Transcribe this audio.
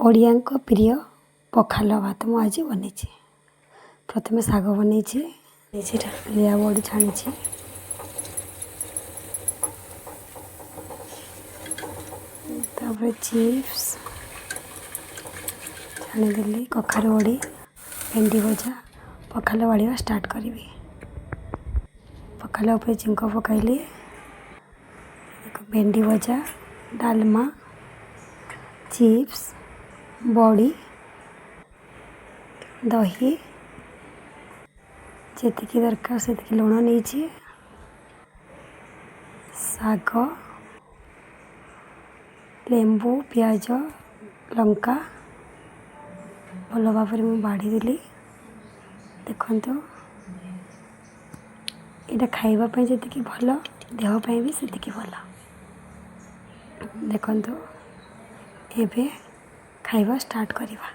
ଓଡ଼ିଆଙ୍କ ପ୍ରିୟ ପଖାଳ ଭାତ ମୁଁ ଆଜି ବନେଇଛି। ପ୍ରଥମେ ଶାଗ ବନେଇଛି, ଲିଆ ବଡ଼ି ଛାଣିଛି, ତାପରେ ଚିପ୍ସ ଛାଣିଦେଲି, କଖାରୁ ବଡ଼ି, ଭେଣ୍ଡି ଭଜା। ପଖାଳ ବାଢ଼ିବା ଷ୍ଟାର୍ଟ କରିବି। ପଖାଳ ଉପରେ ଝିଙ୍କ ପକାଇଲି, ଭେଣ୍ଡି ଭଜା, ଡାଲମା, ଚିପ୍ସ, ବଡ଼ି, ଦହି, ଯେତିକି ଦରକାର ସେତିକି ଲୁଣ ନେଇଛି, ଶାଗ, ଲେମ୍ବୁ, ପିଆଜ, ଲଙ୍କା ଭଲ ଭାବରେ ମୁଁ ବାଢ଼ିଦେଲି। ଦେଖନ୍ତୁ, ଏଇଟା ଖାଇବା ପାଇଁ ଯେତିକି ଭଲ, ଦେହ ପାଇଁ ବି ସେତିକି ଭଲ। ଦେଖନ୍ତୁ, ଏବେ ଖାଇବା ଷ୍ଟାର୍ଟ କରିବା।